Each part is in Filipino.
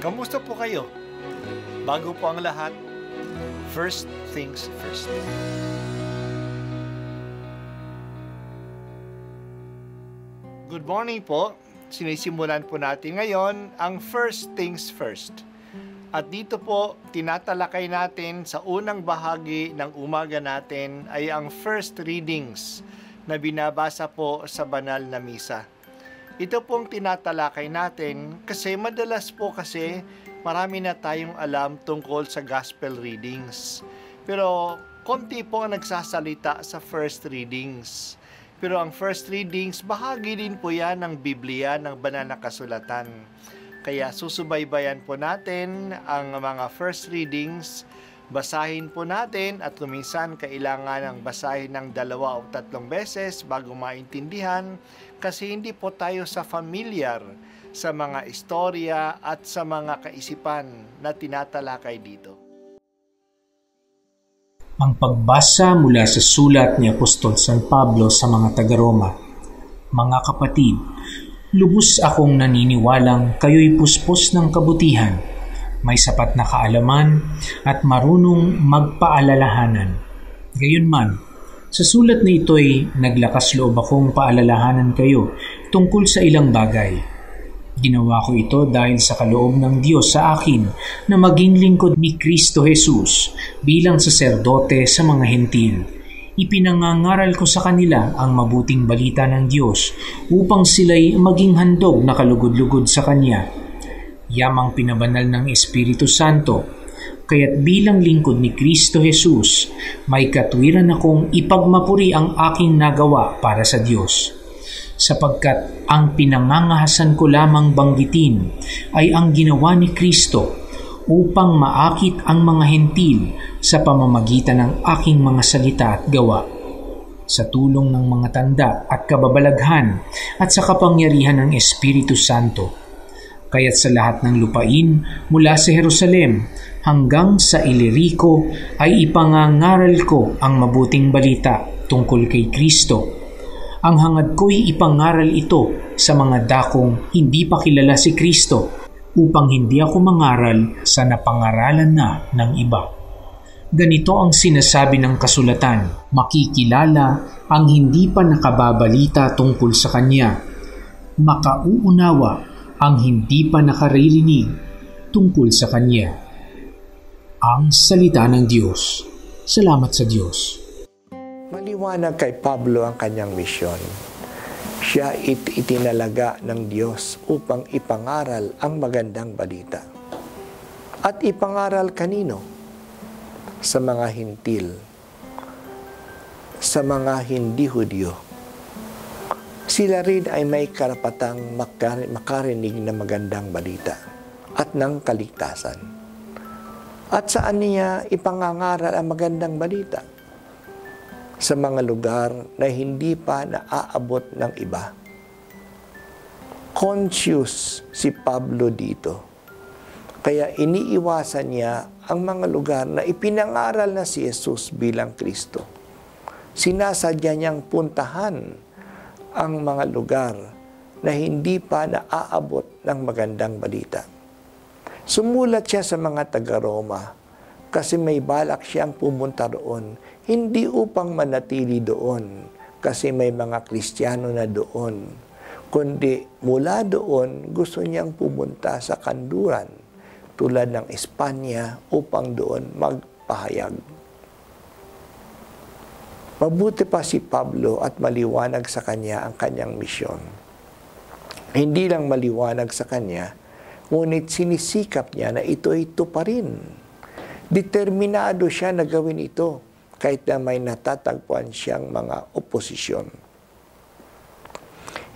Kamusta po kayo? Bago po ang lahat, first things first. Good morning po. Sinisimulan po natin ngayon ang first things first. At dito po, tinatalakay natin sa unang bahagi ng umaga natin ay ang first readings na binabasa po sa banal na misa. Ito pong tinatalakay natin kasi madalas po kasi marami na tayong alam tungkol sa gospel readings. Pero konti po ang nagsasalita sa first readings. Pero ang first readings, bahagi din po yan ng Biblia, ng banal na kasulatan. Kaya susubaybayan po natin ang mga first readings, basahin po natin at minsan kailangan ng basahin ng 2 o 3 beses bago maintindihan kasi hindi po tayo familiar sa mga istorya at sa mga kaisipan na tinatalakay dito. Ang pagbasa mula sa sulat ni Apostol San Pablo sa mga taga-Roma. Mga kapatid, lubos akong naniniwalang kayo'y puspos ng kabutihan, may sapat na kaalaman at marunong magpaalalahanan. Gayunman, sa sulat na ito'y naglakas loob akong paalalahanan kayo tungkol sa ilang bagay. Ginawa ko ito dahil sa kaloob ng Diyos sa akin na maging lingkod ni Kristo Jesus bilang saserdote sa mga hentil. Ipinangangaral ko sa kanila ang mabuting balita ng Diyos upang sila'y maging handog na kalugod-lugod sa Kanya. Yamang pinabanal ng Espiritu Santo, kaya't bilang lingkod ni Kristo Jesus, may katwiran akong ipagmapuri ang aking nagawa para sa Diyos. Sapagkat ang pinangangahasan ko lamang banggitin ay ang ginawa ni Kristo upang maakit ang mga hentil sa pamamagitan ng aking mga salita at gawa. Sa tulong ng mga tanda at kababalaghan at sa kapangyarihan ng Espiritu Santo. Kaya't sa lahat ng lupain mula sa Jerusalem hanggang sa Ilirico ay ipangangaral ko ang mabuting balita tungkol kay Kristo. Ang hangad ko'y ipangaral ito sa mga dakong hindi pa kilala si Kristo upang hindi ako mangaral sa napangaralan na ng iba. Ganito ang sinasabi ng kasulatan, makikilala ang hindi pa nakababalita tungkol sa Kanya, makauunawa ang hindi pa nakaririnig tungkol sa Kanya. Ang salita ng Diyos. Salamat sa Diyos. Maliwanag kay Pablo ang kanyang misyon. Siya itinalaga ng Diyos upang ipangaral ang magandang balita. At ipangaral kanino? Sa mga hintil, sa mga hindi Hudyo. Sila rin ay may karapatang makarinig ng magandang balita at ng kaligtasan. At saan niya ipangangaral ang magandang balita? Sa mga lugar na hindi pa naaabot ng iba. Conscious si Pablo dito. Kaya iniiwasan niya ang mga lugar na ipinangaral na si Jesus bilang Kristo. Sinasadya niyang puntahan ang mga lugar na hindi pa naaabot ng magandang balita. Sumulat siya sa mga taga-Roma kasi may balak siyang pumunta roon, hindi upang manatili doon kasi may mga Kristiyano na doon, kundi mula doon gusto niyang pumunta sa kanluran tulad ng Espanya upang doon magpahayag. Mabuti pa si Pablo at maliwanag sa kanya ang kanyang misyon. Hindi lang maliwanag sa kanya, ngunit sinisikap niya na ito'y tuparin. Determinado siya na gawin ito kahit na may natatagpuan siyang mga oposisyon.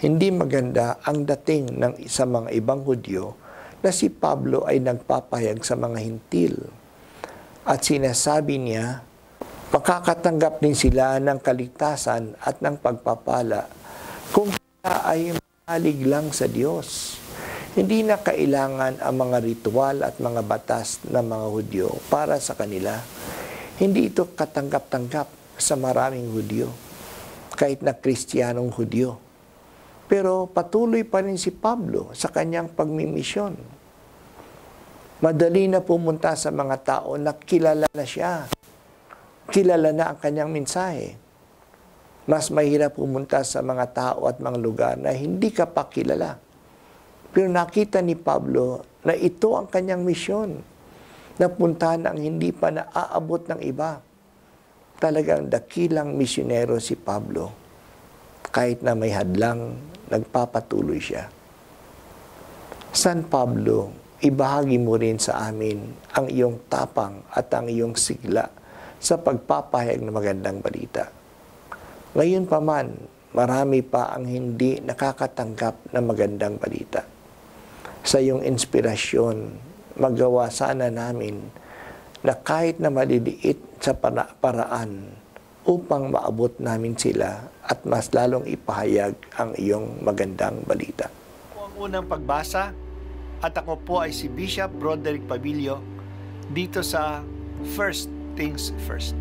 Hindi maganda ang dating ng sa mga ibang Hudyo na si Pablo ay nagpapahayag sa mga hintil. At sinasabi niya, makakatanggap din sila ng kaligtasan at ng pagpapala kung sila ay mahalig lang sa Diyos. Hindi na kailangan ang mga ritual at mga batas ng mga Hudyo para sa kanila. Hindi ito katanggap-tanggap sa maraming Hudyo, kahit na Kristiyanong Hudyo. Pero patuloy pa rin si Pablo sa kanyang pagmimisyon. Madali na pumunta sa mga tao na kilala na siya. Kilala na ang kanyang mensahe. Mas mahirap pumunta sa mga tao at mga lugar na hindi ka pa kilala. Pero nakita ni Pablo na ito ang kanyang misyon. Napuntahan ang hindi pa naaabot ng iba. Talagang dakilang misyonero si Pablo. Kahit na may hadlang, nagpapatuloy siya. San Pablo, ibahagi mo rin sa amin ang iyong tapang at ang iyong sigla sa pagpapahayag ng magandang balita. Ngayon pa man, marami pa ang hindi nakakatanggap ng magandang balita. Sa iyong inspirasyon, magawa sana namin na kahit na maliliit sa paraan upang maabot namin sila at mas lalong ipahayag ang iyong magandang balita. Ang unang pagbasa, at ako po ay si Bishop Broderick Pabilio dito sa First Things First.